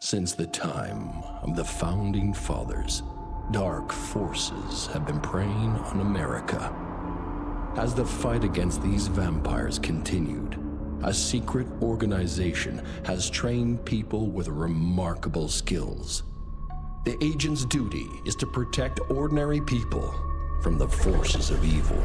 Since the time of the Founding Fathers, dark forces have been preying on America. As the fight against these vampires continued, a secret organization has trained people with remarkable skills. The agent's duty is to protect ordinary people from the forces of evil.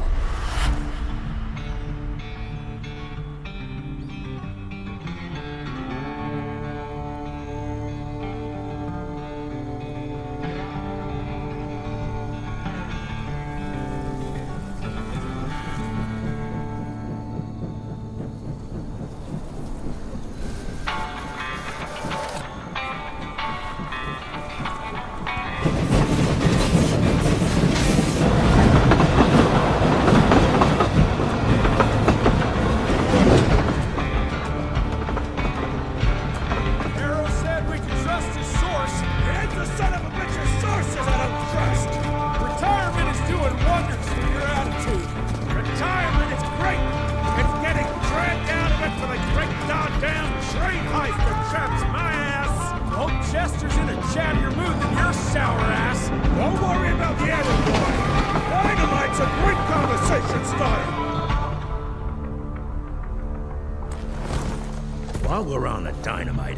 While we're on the dynamite,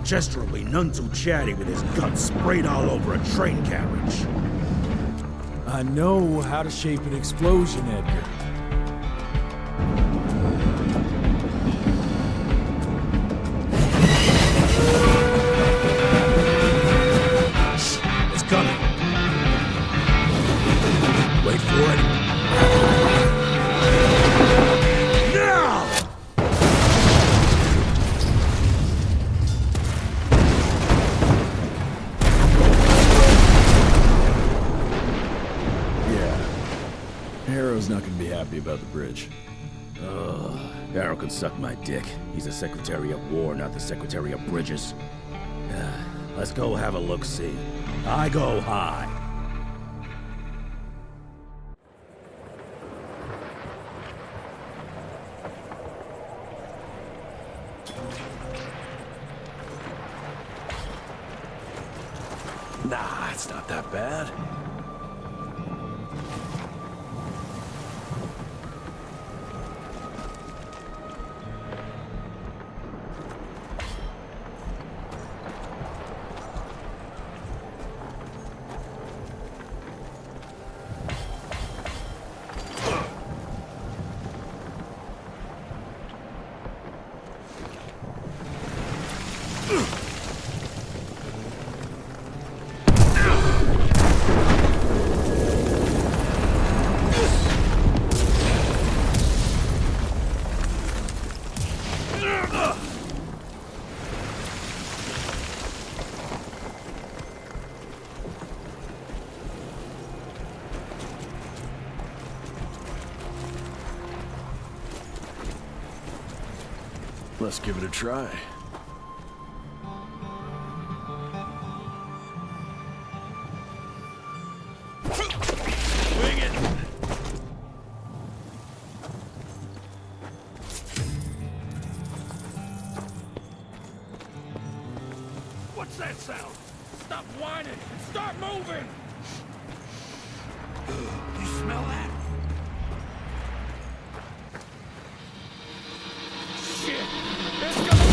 Chester will be none too chatty with his guts sprayed all over a train carriage. I know how to shape an explosion, Edgar. It's coming. Wait for it. Now! Harrow's not gonna be happy about the bridge. Arrow can suck my dick. He's the Secretary of War, not the Secretary of Bridges. Let's go have a look-see. I go high. Nah, it's not that bad. Let's give it a try. What's that sound? Stop whining and start moving! You smell that? Shit! It's gonna...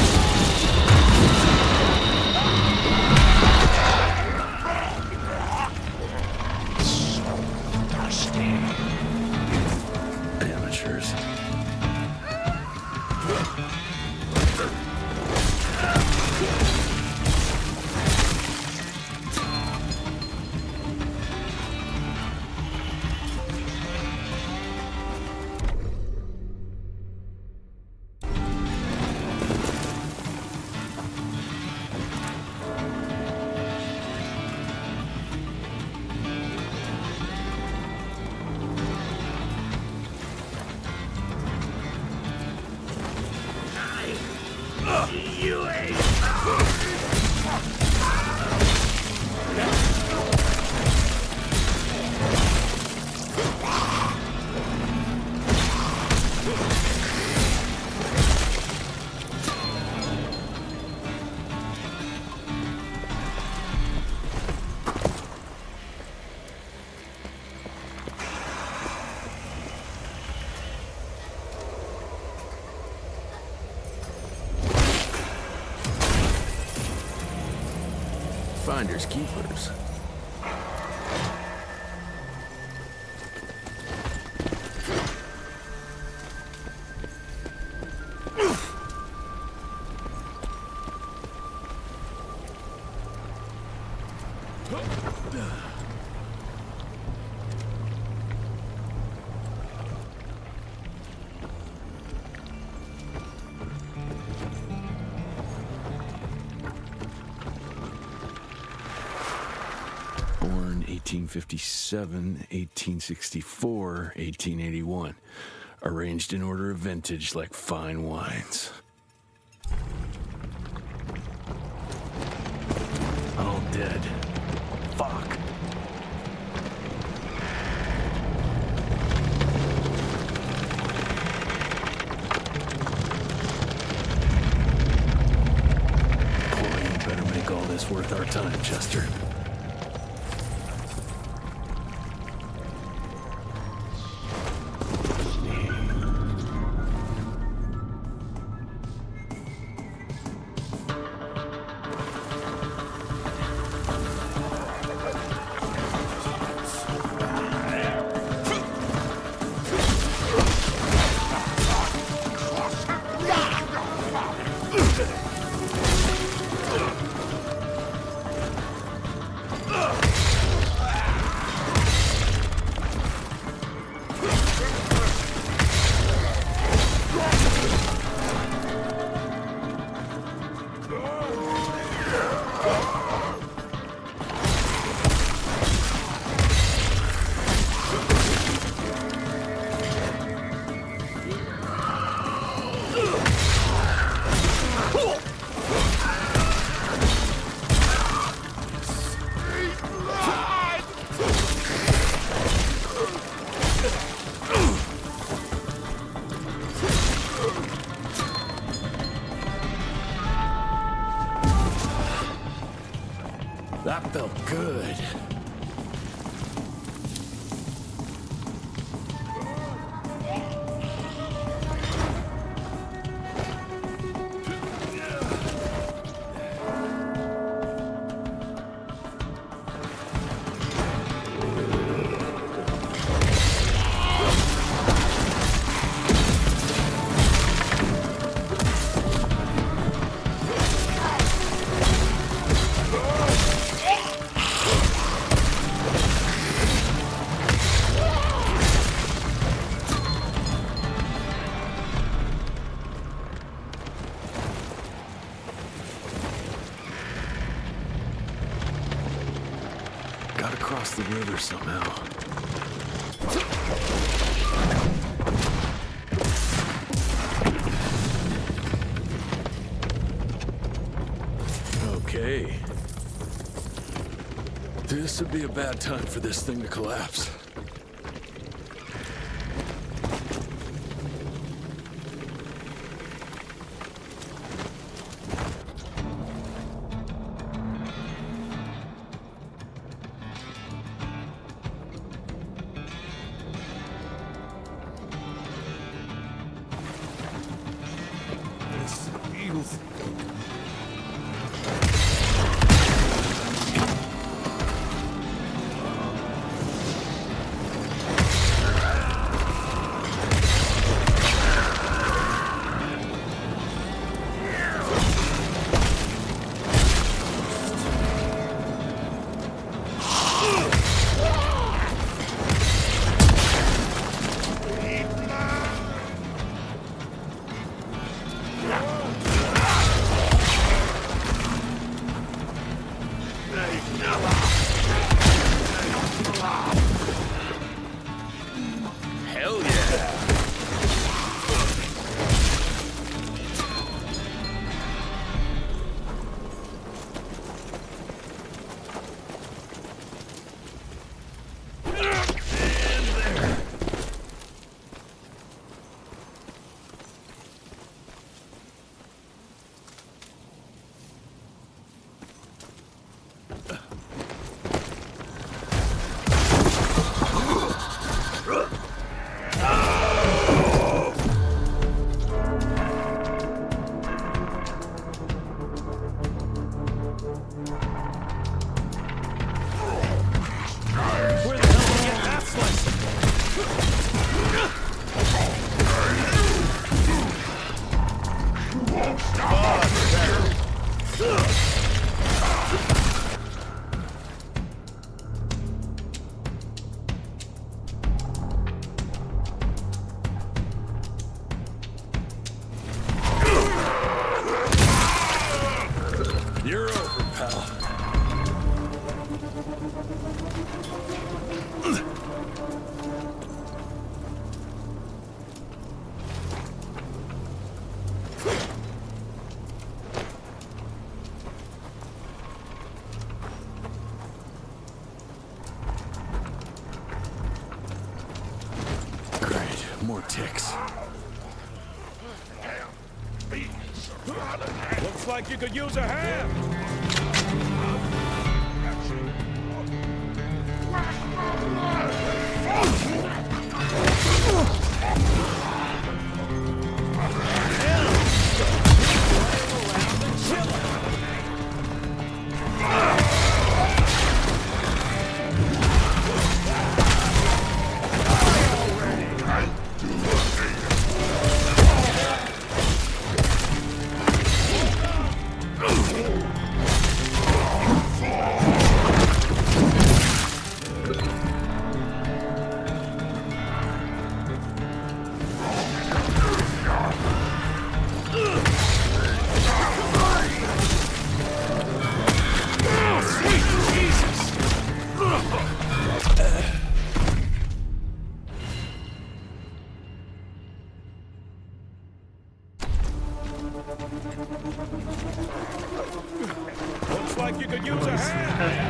Amateurs. You ain't... Finders keepers. Born 1857, 1864, 1881. Arranged in order of vintage like fine wines. All dead. Fuck. Boy, you better make all this worth our time, Chester. That felt good. Gotta cross the river somehow. Okay. This would be a bad time for this thing to collapse. This feels... Hell yeah! Where the hell did I get that slice? You're over, pal. Great, more ticks. Looks like you could use a hand. Looks like you could use a hand.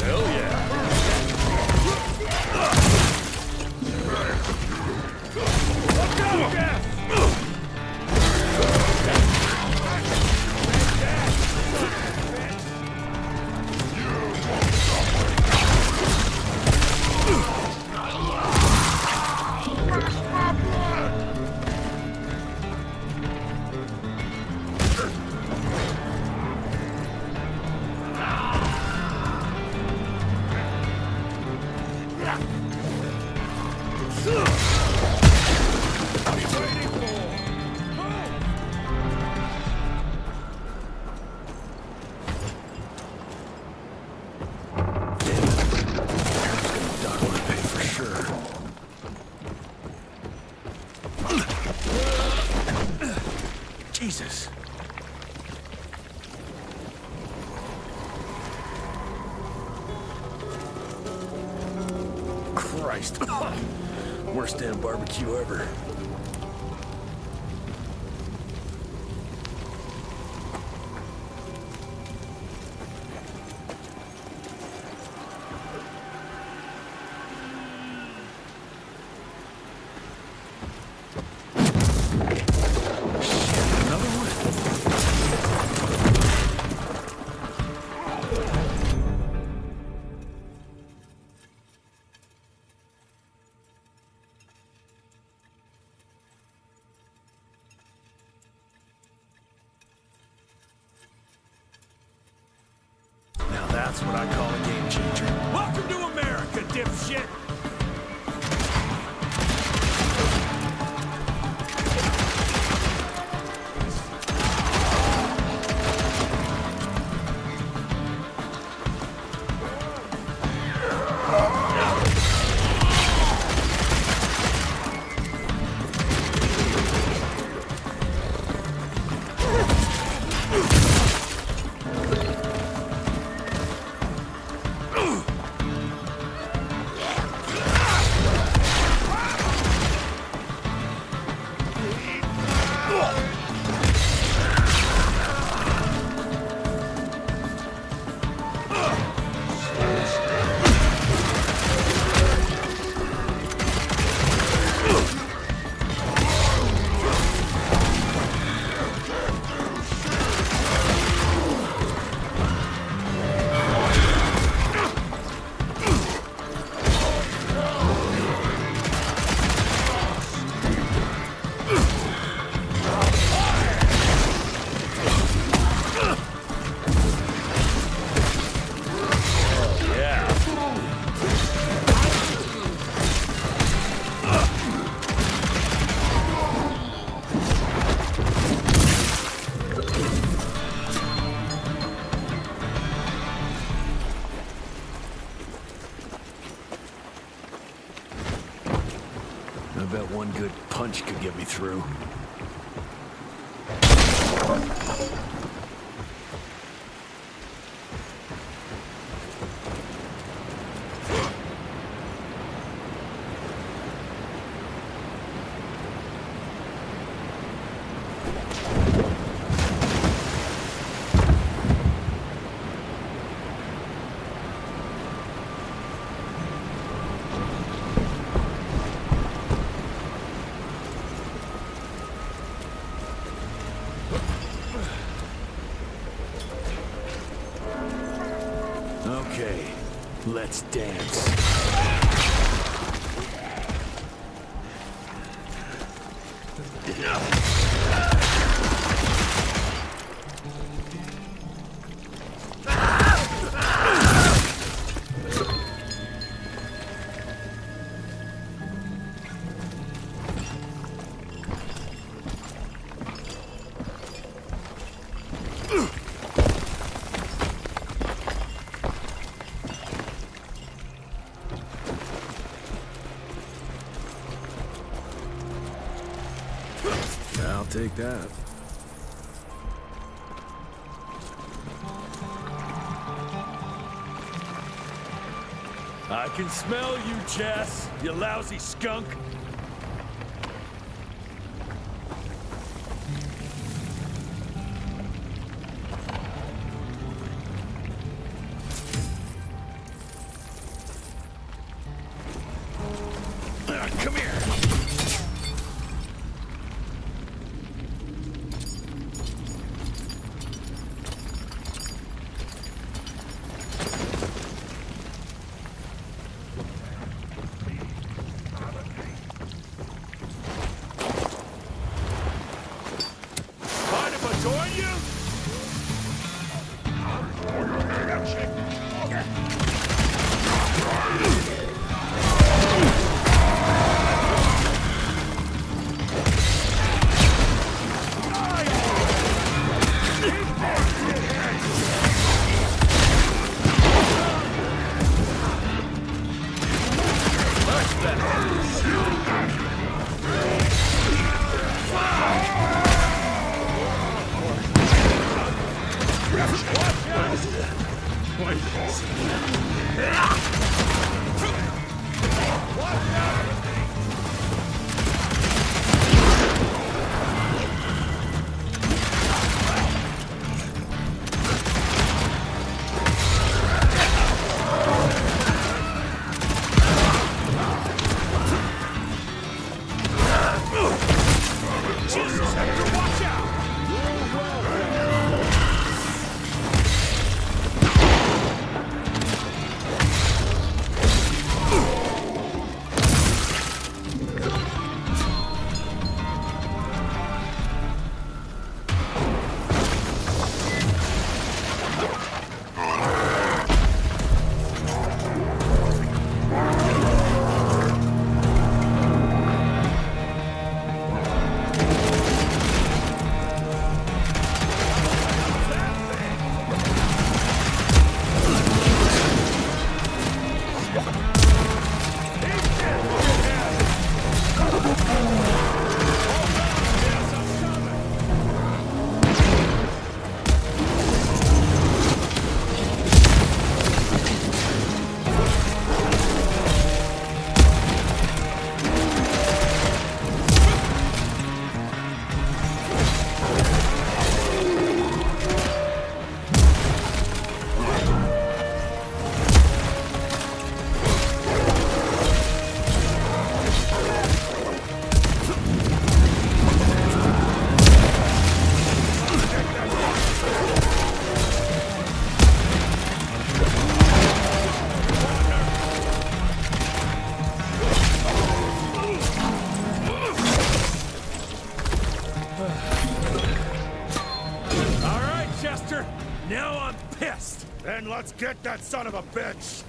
Hell yeah! Jesus. Christ. Worst damn barbecue ever. That's what I call a game changer. Welcome to America, dipshit! I bet one good punch could get me through. Okay, let's dance. I'll take that. I can smell you, Jess, you lousy skunk. Come here. let's get that son of a bitch!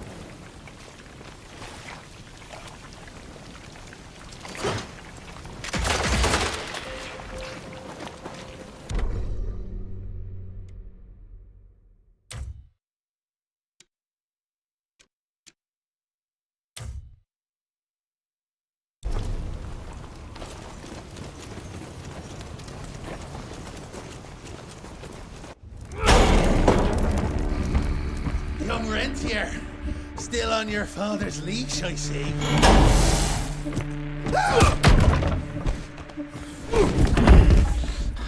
Young rentier. Still on your father's leash, I see.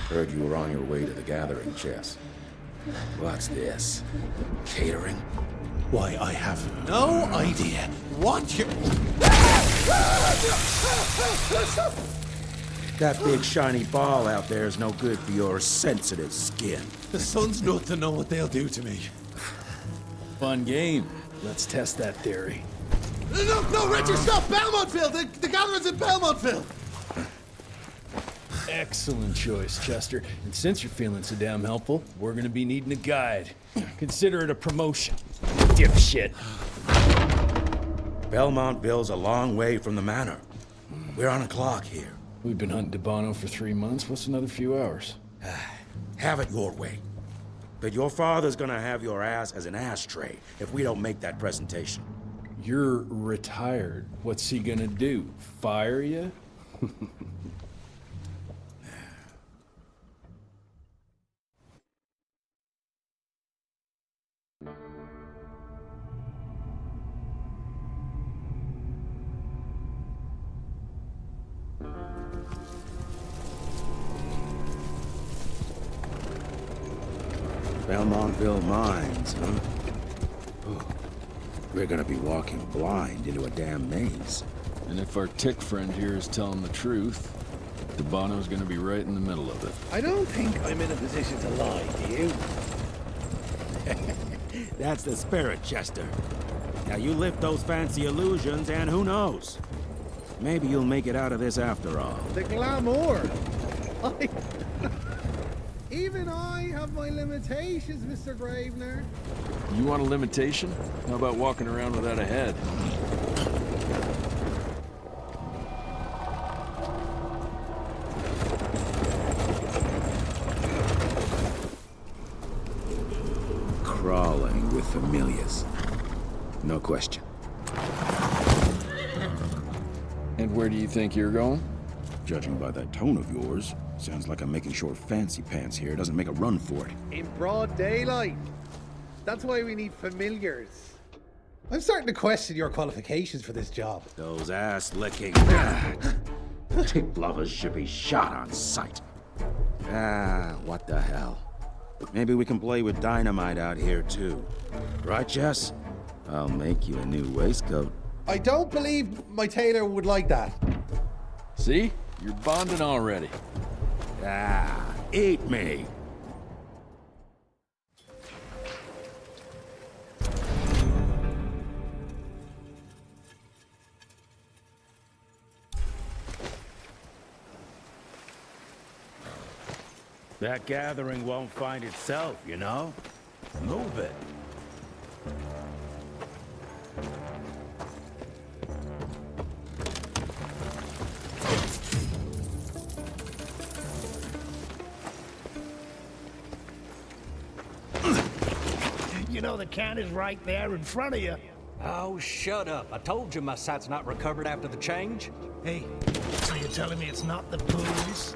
Heard you were on your way to the gathering, Jess. What's this? Catering? Why, I have no idea what you're... That big shiny ball out there is no good for your sensitive skin. The sun's not to know what they'll do to me. Fun game. Let's test that theory. No, Richard, stop! Belmontville! The gathering's in Belmontville! Excellent choice, Chester. And since you're feeling so damn helpful, we're gonna be needing a guide. Consider it a promotion. Dipshit. Belmontville's a long way from the manor. We're on a clock here. We've been hunting Debano for 3 months. What's another few hours? Have it your way. But your father's gonna have your ass as an ashtray if we don't make that presentation. You're retired. What's he gonna do? Fire you? Belmontville Mines, huh? Ooh. We're gonna be walking blind into a damn maze. And if our tick friend here is telling the truth, Debano's gonna be right in the middle of it. I don't think I'm in a position to lie, do you? That's the spirit, Chester. Now you lift those fancy illusions and who knows? Maybe you'll make it out of this after all. The glamour. Even I have my limitations, Mr. Gravener. You want a limitation? How about walking around without a head? Crawling with familiars. No question. And where do you think you're going? Judging by that tone of yours, sounds like I'm making sure Fancy Pants here doesn't make a run for it. In broad daylight. That's why we need familiars. I'm starting to question your qualifications for this job. Those ass-licking tick lovers should be shot on sight. What the hell? Maybe we can play with dynamite out here, too. Right, Jess? I'll make you a new waistcoat. I don't believe my tailor would like that. See? You're bonding already. Eat me! That gathering won't find itself, you know? Move it. You know the can is right there in front of you. Oh, shut up. I told you my sight's not recovered after the change. Hey, so you're telling me it's not the booze?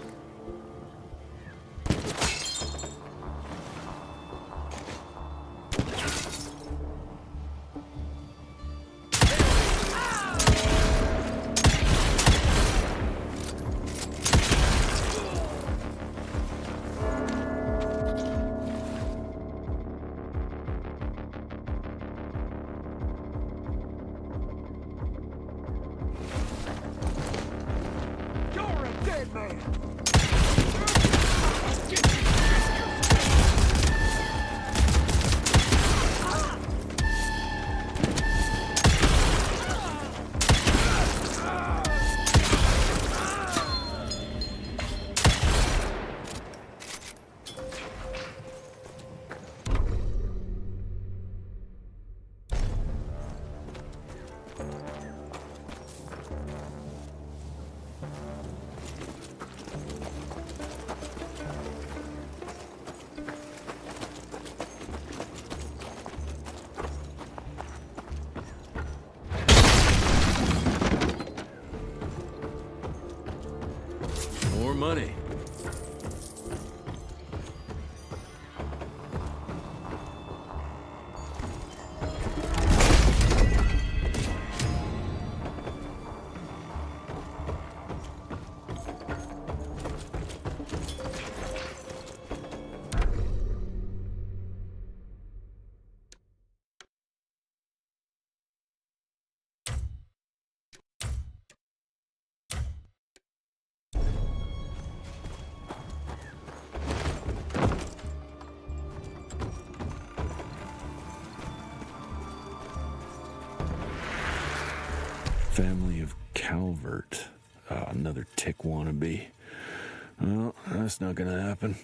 More money. Family of Calvert. Another tick wannabe. Well, that's not gonna happen.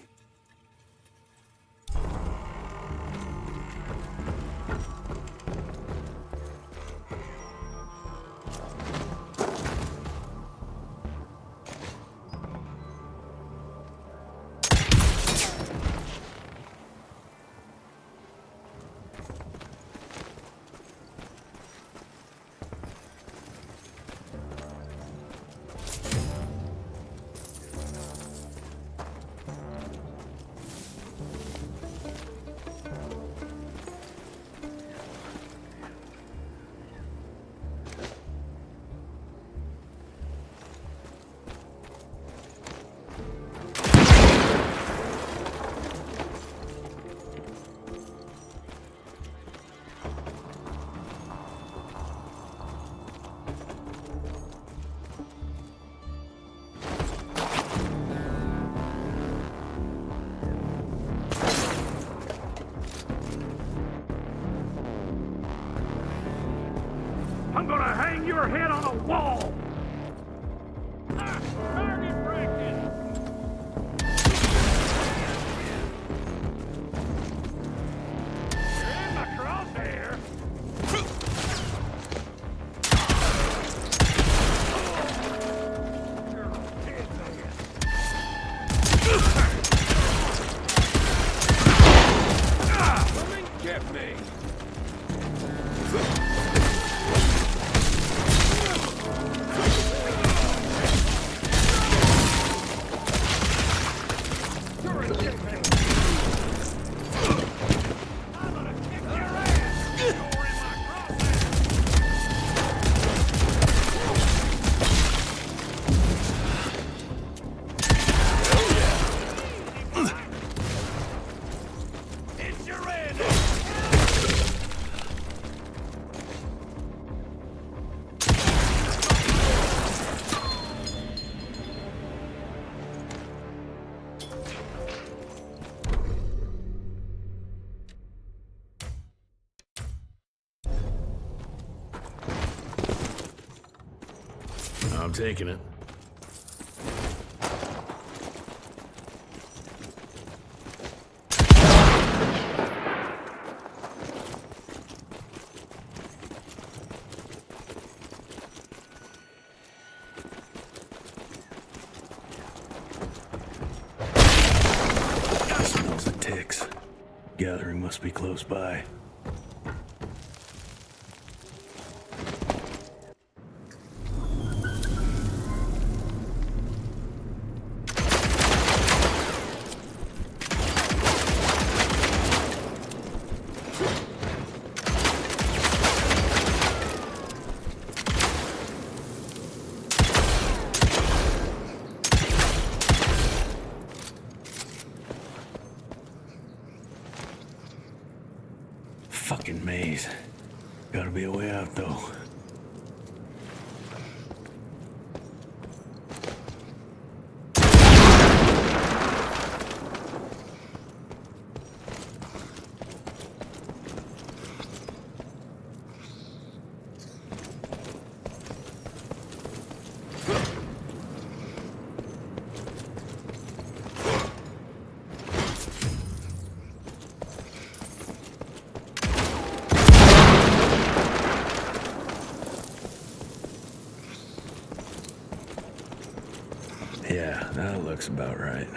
I'm gonna hang your head on a wall! Target practice! You're in my crosshair! You're a dead man. Come and get me! I'm taking it. Smells of ticks. Gathering must be close by. Fucking maze. Gotta be a way out, though. Yeah, that looks about right.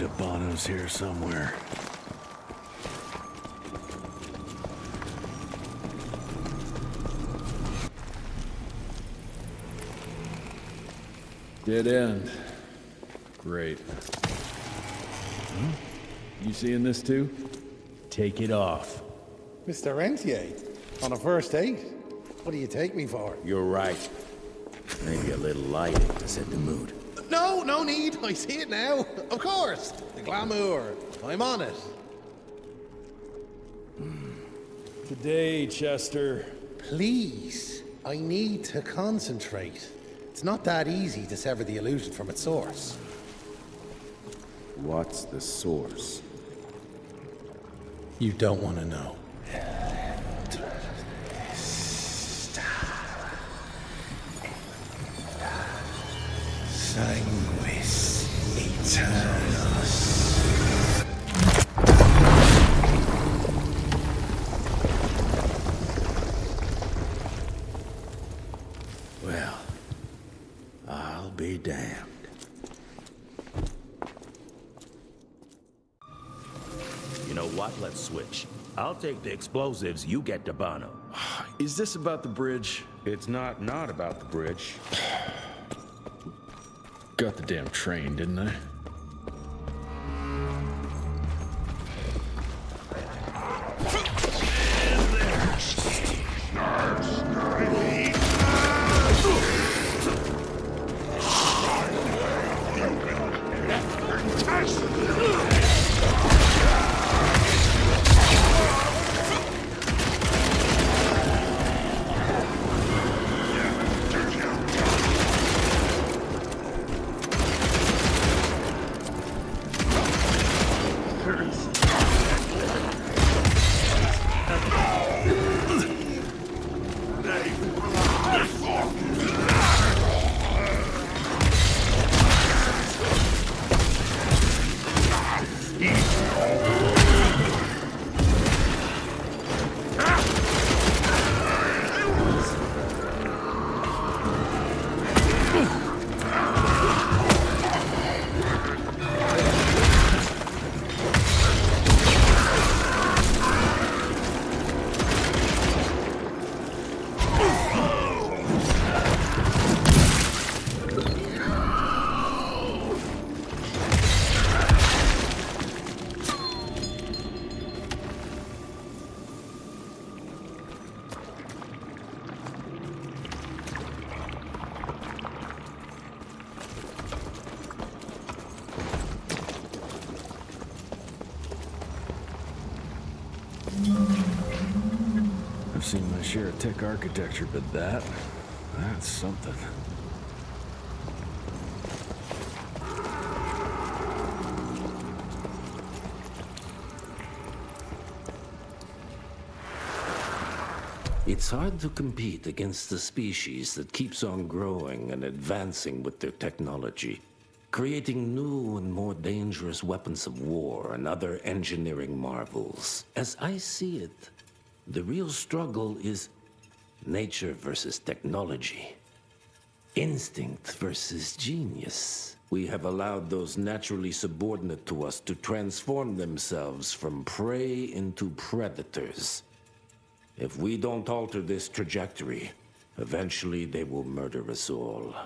Bono's here somewhere. Dead end. Great. You seeing this too? Take it off. Mr. Rentier, on a first date? What do you take me for? You're right. Maybe a little lighting to set the mood. No, no need. I see it now. Of course. The glamour. I'm on it. Today, Chester. Please. I need to concentrate. It's not that easy to sever the illusion from its source. What's the source? You don't want to know. Sanguis Eternus. Well, I'll be damned. You know what? Let's switch. I'll take the explosives, you get the Bono. Is this about the bridge? It's not about the bridge. Got the damn train, didn't I? I've seen my share of tech architecture, but that's something. It's hard to compete against a species that keeps on growing and advancing with their technology, creating new and more dangerous weapons of war and other engineering marvels. As I see it, the real struggle is nature versus technology. Instinct versus genius. We have allowed those naturally subordinate to us to transform themselves from prey into predators. If we don't alter this trajectory, eventually they will murder us all.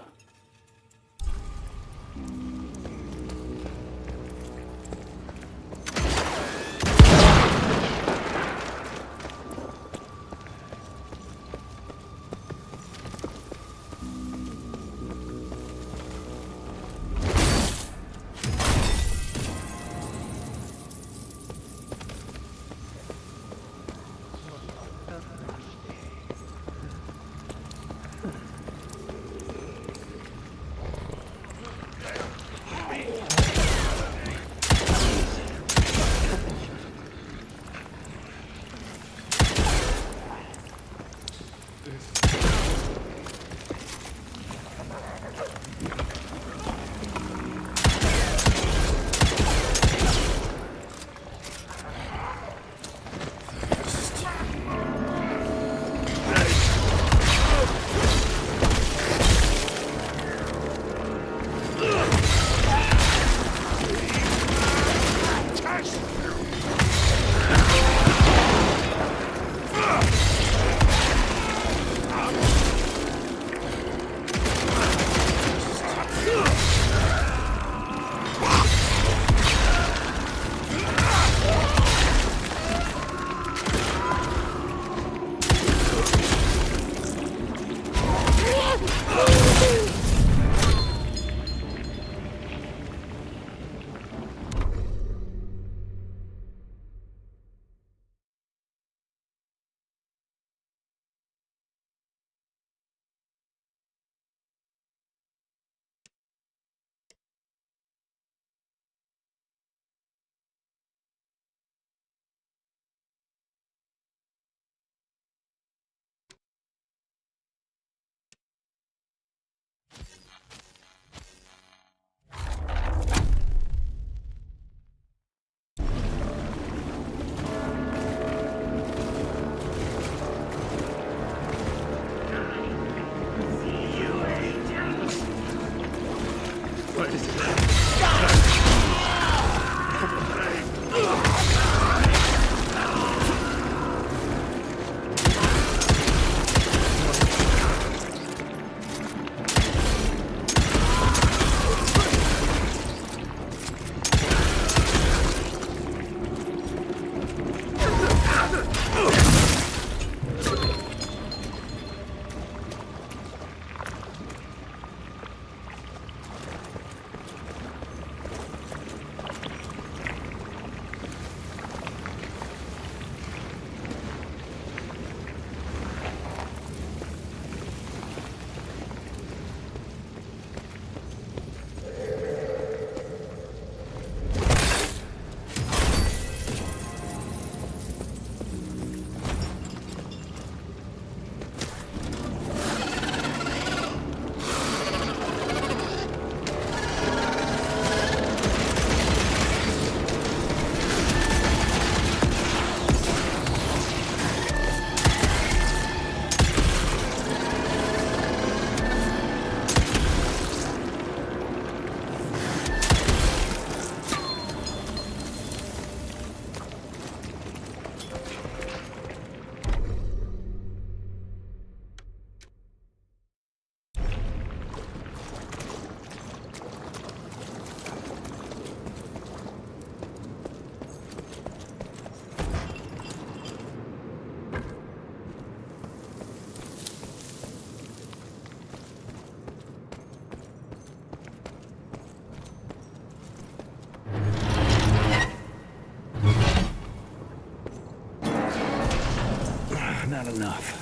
not enough.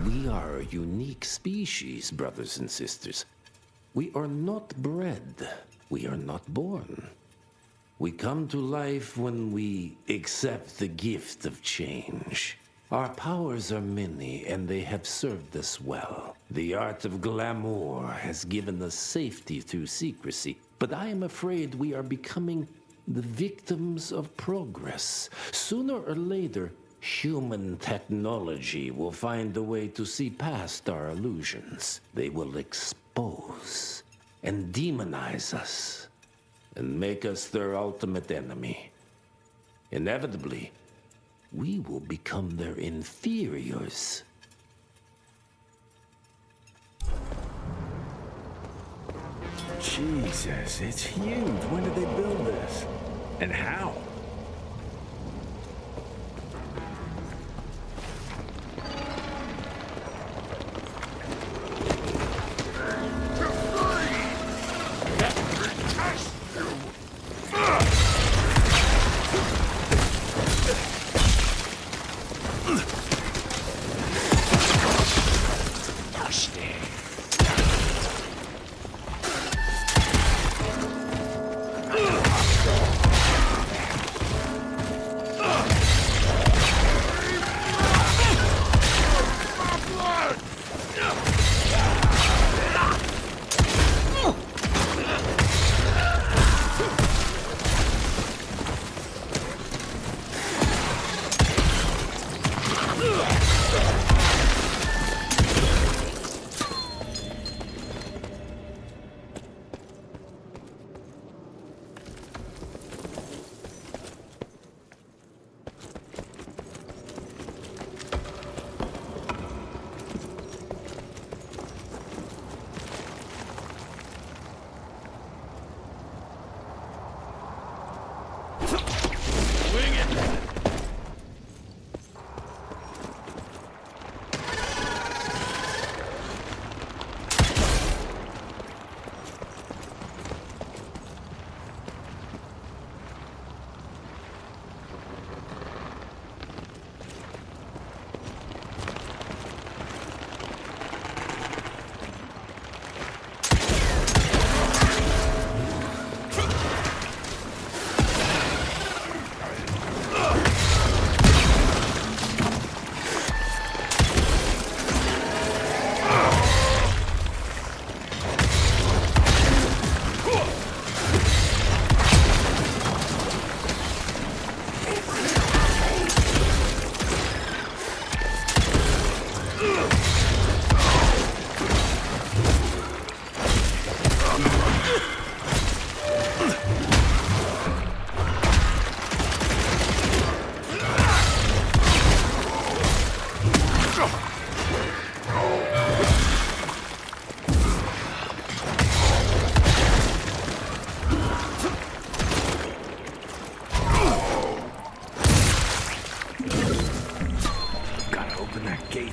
We are a unique species, brothers and sisters. We are not bred. We are not born. We come to life when we accept the gift of change. Our powers are many, and they have served us well. The art of glamour has given us safety through secrecy, but I am afraid we are becoming the victims of progress. Sooner or later, human technology will find a way to see past our illusions. They will expose and demonize us and make us their ultimate enemy. Inevitably, we will become their inferiors. Jesus, it's huge. When did they build this? And how?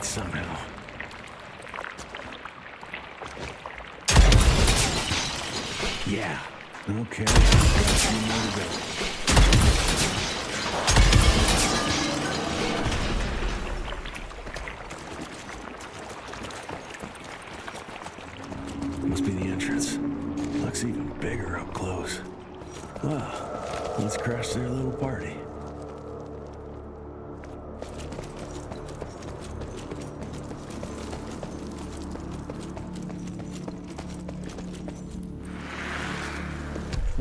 Somehow. Yeah. Okay. Got a few more to go. Must be the entrance. Looks even bigger up close. Well, let's crash their little party.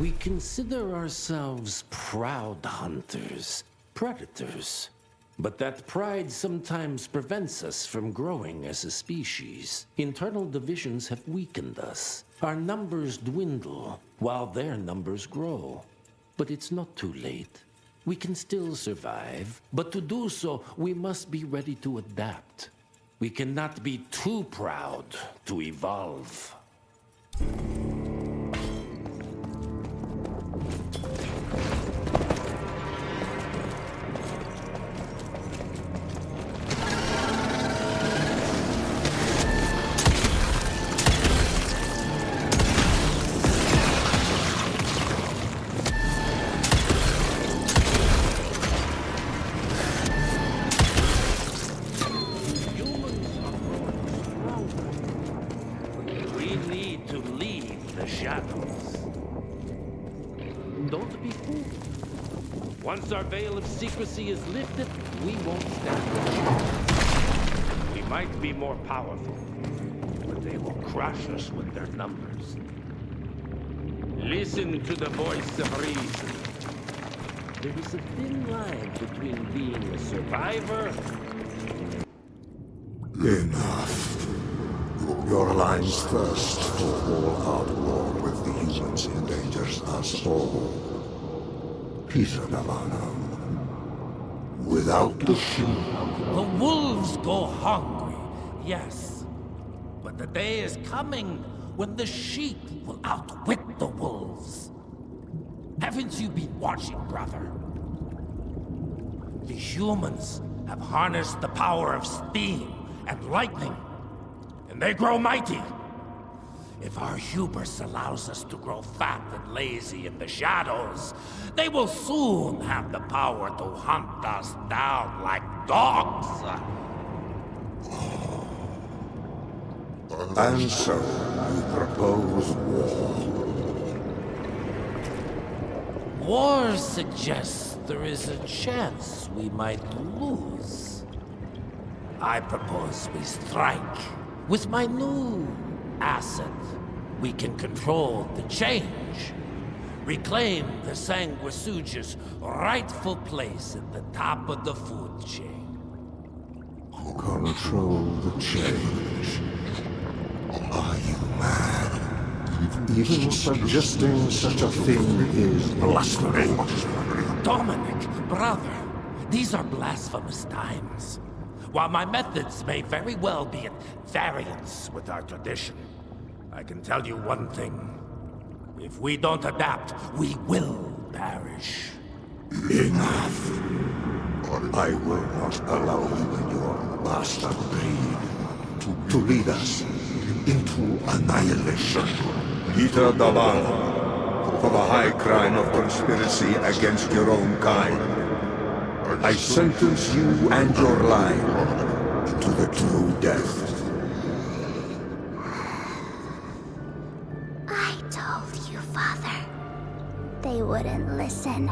We consider ourselves proud hunters, predators. But that pride sometimes prevents us from growing as a species. Internal divisions have weakened us. Our numbers dwindle, while their numbers grow. But it's not too late. We can still survive, but to do so, we must be ready to adapt. We cannot be too proud to evolve. Don't be fooled. Once our veil of secrecy is lifted, we won't stand a chance. We might be more powerful, but they will crush us with their numbers. Listen to the voice of reason. There is a thin line between being a survivor. Enough. Your alliance thirst for all-out war with the humans endangers us all. Peter Navana. Without the sheep. The wolves go hungry, yes. But the day is coming when the sheep will outwit the wolves. Haven't you been watching, brother? The humans have harnessed the power of steam and lightning, and they grow mighty. If our hubris allows us to grow fat and lazy in the shadows, they will soon have the power to hunt us down like dogs. And so, you propose war. War suggests there is a chance we might lose. I propose we strike. With my new asset, we can control the change. Reclaim the Sanguisuja's rightful place at the top of the food chain. Control the change. Are you mad? Even suggesting such a thing is blasphemy. Dominic, brother, these are blasphemous times. While my methods may very well be at variance with our tradition, I can tell you one thing. If we don't adapt, we will perish. Enough. I will not allow you and your bastard breed to lead us into annihilation. Peter Daban, for the high crime of conspiracy against your own kind, I sentence you and your line to the true death. I told you, Father. They wouldn't listen.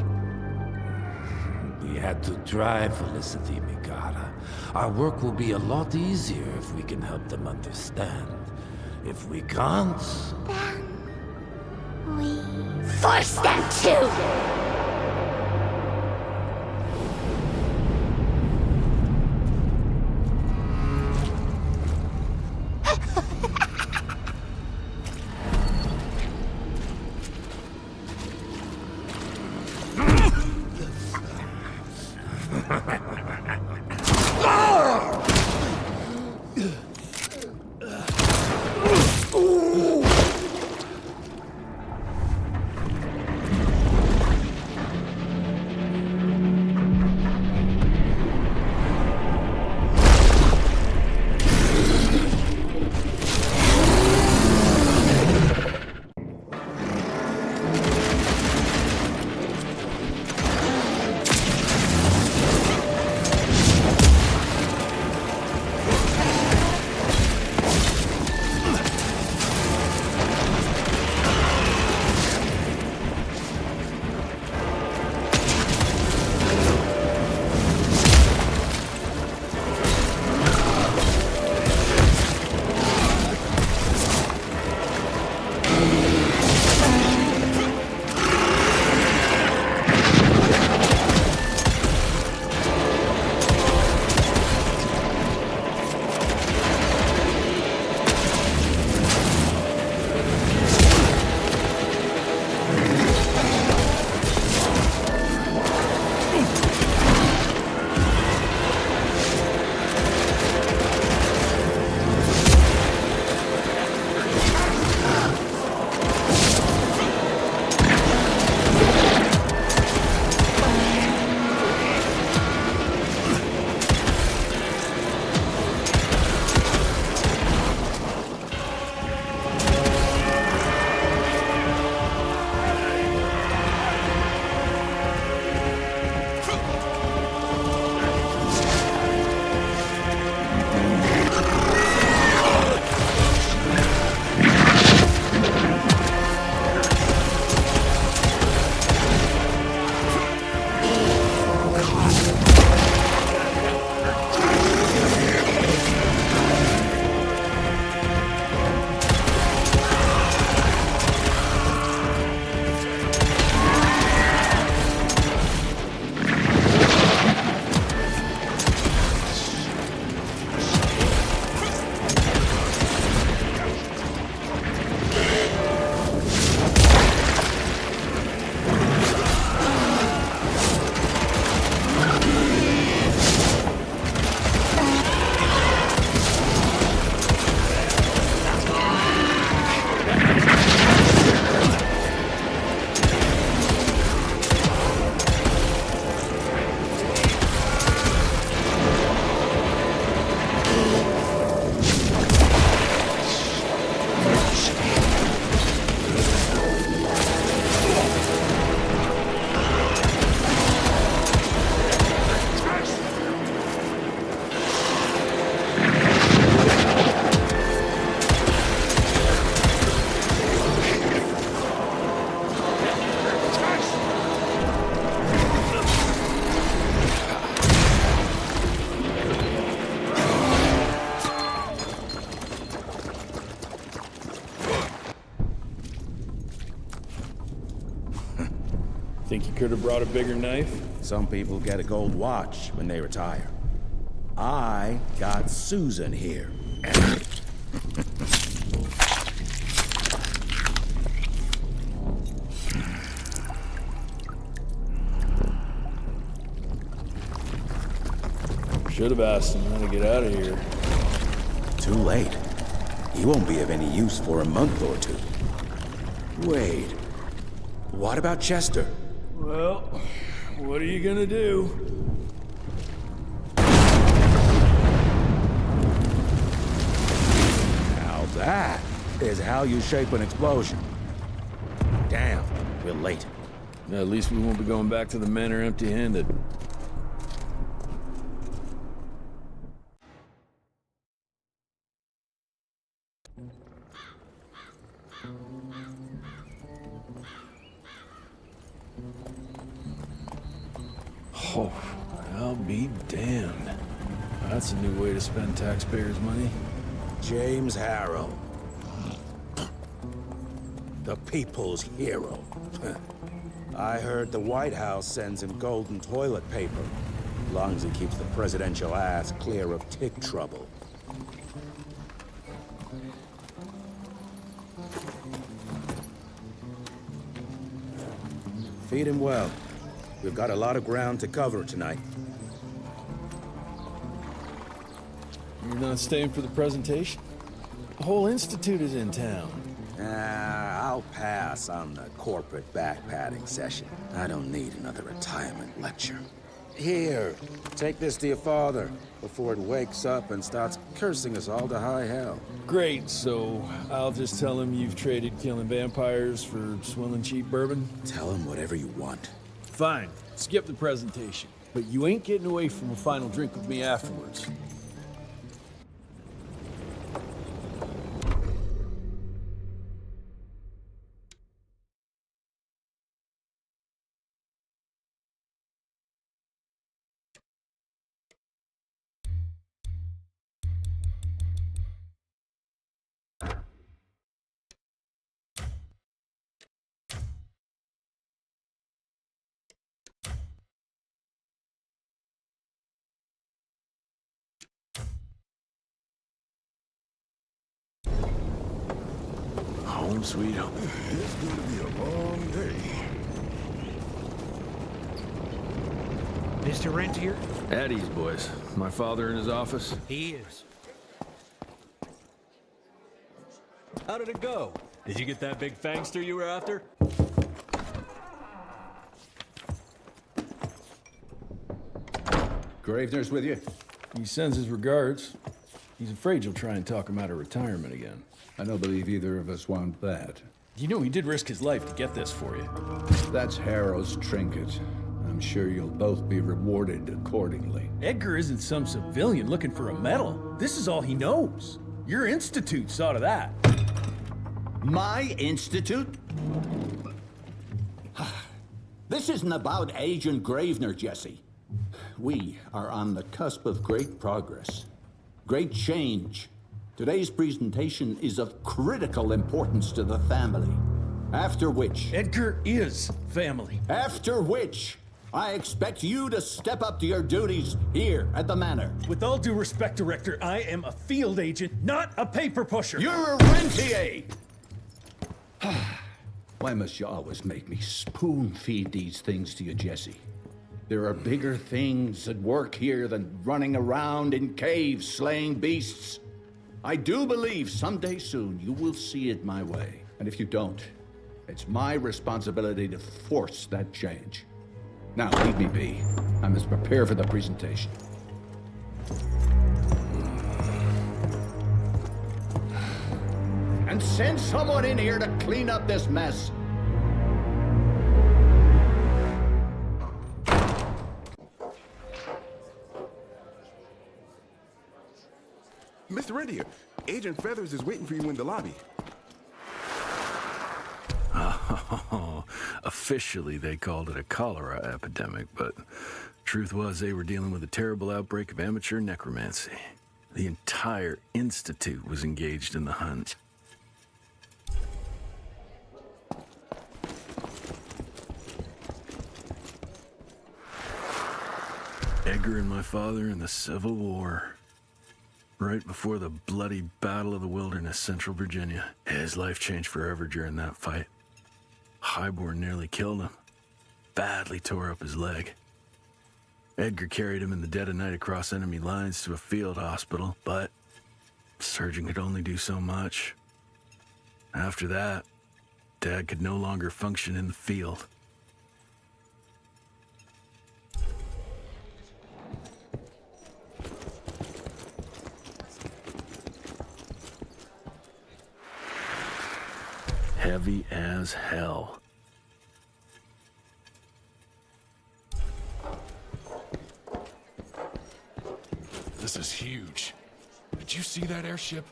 We had to try, Felicity Mikata. Our work will be a lot easier if we can help them understand. If we can't... Then... we... force them to! Could have brought a bigger knife. Some people get a gold watch when they retire. I got Susan here. Should have asked him how to get out of here. Too late. He won't be of any use for a month or two. Wait. What about Chester? Well, what are you gonna do? Now that is how you shape an explosion. Damn, we're late. At least we won't be going back to the manor empty-handed. Oh, I'll be damned. That's a new way to spend taxpayers' money. James Harrow. The people's hero. I heard the White House sends him golden toilet paper, as long as he keeps the presidential ass clear of tick trouble. Feed him well. We've got a lot of ground to cover tonight. You're not staying for the presentation? The whole institute is in town. I'll pass on the corporate back-patting session. I don't need another retirement lecture. Here, take this to your father before it wakes up and starts cursing us all to high hell. Great, so I'll just tell him you've traded killing vampires for swilling cheap bourbon? Tell him whatever you want. Fine, skip the presentation. But you ain't getting away from a final drink with me afterwards. Home sweet home. It's going to be a long day. Mr. Rentier? At ease, boys. My father in his office? He is. How did it go? Did you get that big fangster you were after? Gravener's with you? He sends his regards. He's afraid you'll try and talk him out of retirement again. I don't believe either of us want that. You know he did risk his life to get this for you. That's Harrow's trinket. I'm sure you'll both be rewarded accordingly. Edgar isn't some civilian looking for a medal. This is all he knows. Your institute saw to that. My institute? This isn't about Agent Gravener, Jesse. We are on the cusp of great progress, great change. Today's presentation is of critical importance to the family. After which... Edgar is family. After which, I expect you to step up to your duties here at the manor. With all due respect, Director, I am a field agent, not a paper pusher. You're a rentier! Why must you always make me spoon-feed these things to you, Jesse? There are bigger things at work here than running around in caves slaying beasts. I do believe someday soon you will see it my way. And if you don't, it's my responsibility to force that change. Now, leave me be. I must prepare for the presentation. And send someone in here to clean up this mess. Mr. Rentier, Agent Feathers is waiting for you in the lobby. Oh, officially they called it a cholera epidemic, but truth was they were dealing with a terrible outbreak of amateur necromancy. The entire institute was engaged in the hunt. Edgar and my father in the Civil War. Right before the bloody Battle of the Wilderness, Central Virginia. His life changed forever during that fight. Highborn nearly killed him. Badly tore up his leg. Edgar carried him in the dead of night across enemy lines to a field hospital, but the surgeon could only do so much. After that, Dad could no longer function in the field. Heavy as hell. This is huge. Did you see that airship?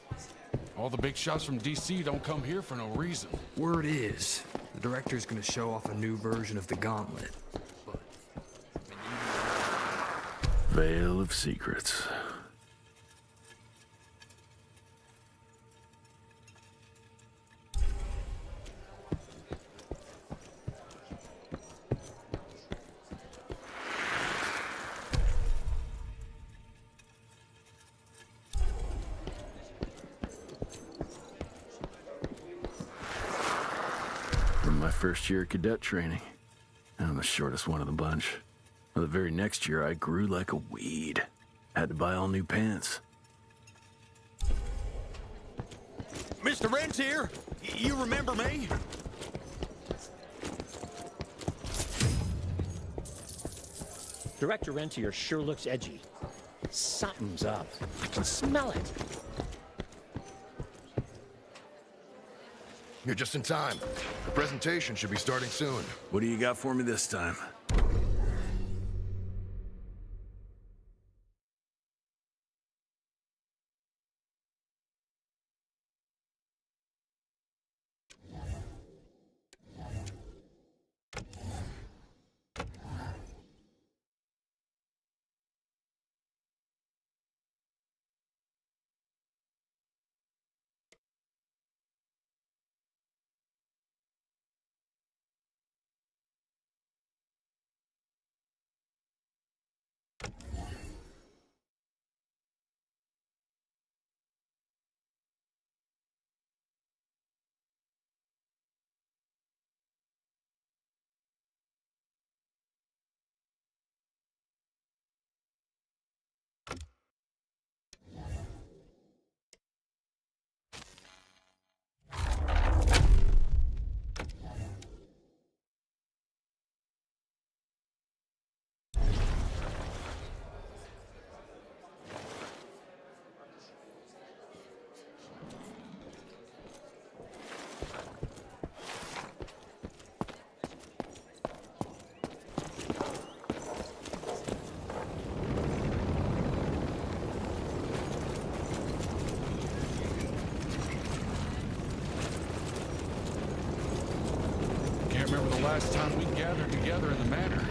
All the big shots from DC don't come here for no reason. Word is, the director's gonna show off a new version of the Gauntlet. Veil of Secrets. First year of cadet training. I'm the shortest one of the bunch. Well, the very next year, I grew like a weed. Had to buy all new pants. Mr. Wren's here! You remember me? Director Rentier sure looks edgy. Something's up. I can smell it. You're just in time. The presentation should be starting soon. What do you got for me this time? Remember the last time we gathered together in the manor.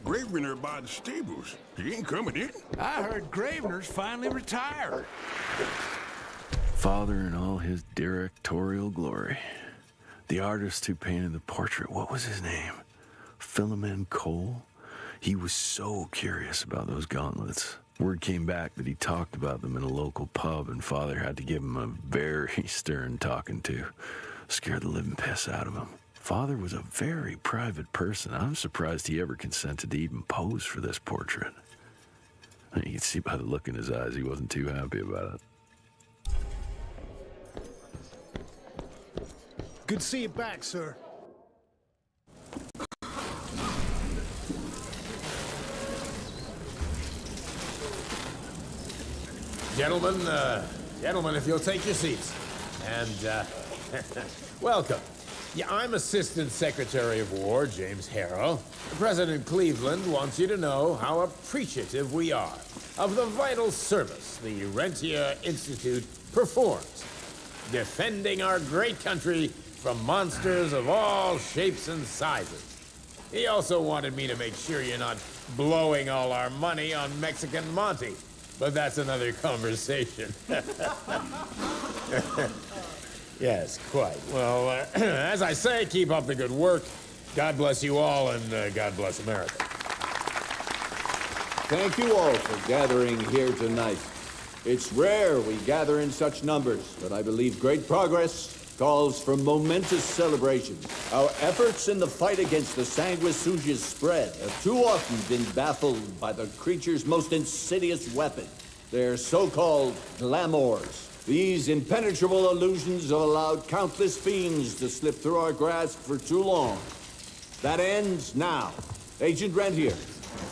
Gravener by the stables. He ain't coming in. I heard Gravener's finally retired. Father in all his directorial glory. The artist who painted the portrait, what was his name? Philomen Cole? He was so curious about those gauntlets. Word came back that he talked about them in a local pub, and Father had to give him a very stern talking to. Scared the living piss out of him. Father was a very private person. I'm surprised he ever consented to even pose for this portrait. You can see by the look in his eyes he wasn't too happy about it. Good to see you back, sir. Gentlemen, if you'll take your seats. And, welcome. Yeah, I'm Assistant Secretary of War, James Harrow. President Cleveland wants you to know how appreciative we are of the vital service the Rentia Institute performs, defending our great country from monsters of all shapes and sizes. He also wanted me to make sure you're not blowing all our money on Mexican Monty, but that's another conversation. Yes, quite. Well, as I say, keep up the good work. God bless you all, and God bless America. Thank you all for gathering here tonight. It's rare we gather in such numbers, but I believe great progress calls for momentous celebrations. Our efforts in the fight against the sanguisuga's spread have too often been baffled by the creature's most insidious weapon, their so-called glamours. These impenetrable illusions have allowed countless fiends to slip through our grasp for too long. That ends now. Agent Rentier,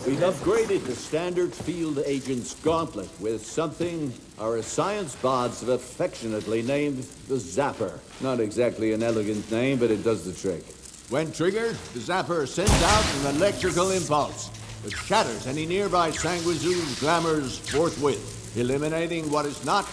we've upgraded the standard field agent's gauntlet with something our science bots have affectionately named the Zapper. Not exactly an elegant name, but it does the trick. When triggered, the Zapper sends out an electrical impulse that shatters any nearby sanguisuga's glamours forthwith, eliminating what is not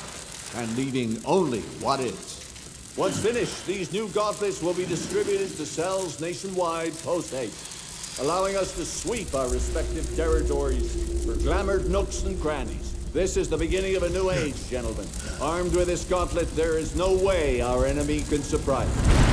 and leaving only what is. Once finished, these new gauntlets will be distributed to cells nationwide post-haste, allowing us to sweep our respective territories for glamoured nooks and crannies. This is the beginning of a new age, gentlemen. Armed with this gauntlet, there is no way our enemy can surprise us.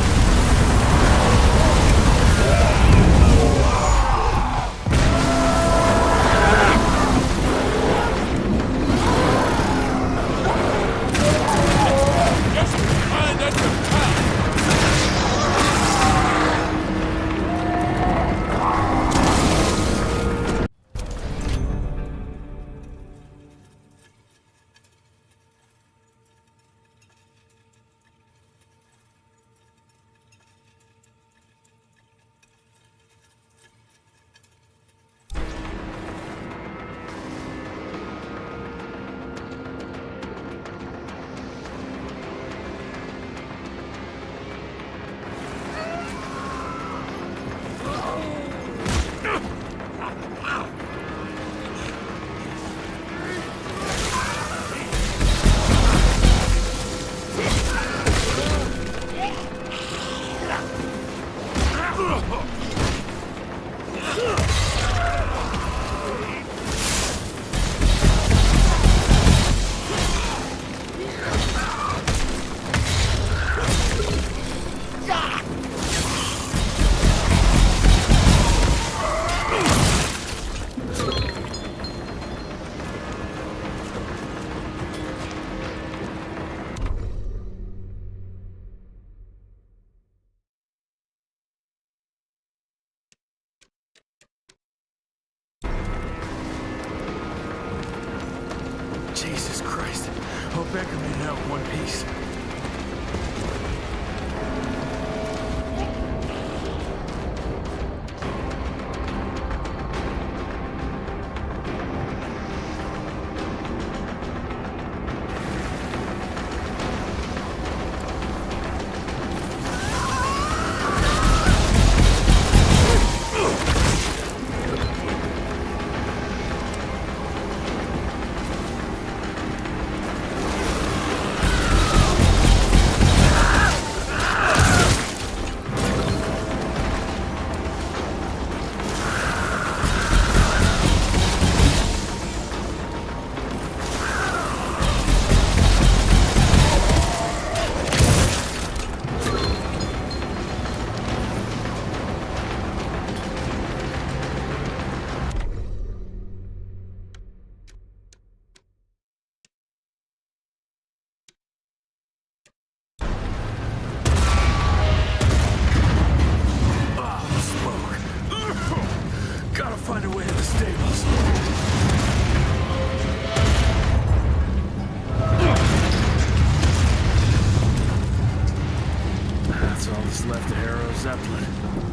Jesus Christ. Hope Becker made it out in one piece. Find a way to the stables. That's all that's left of Harrow's Zeppelin.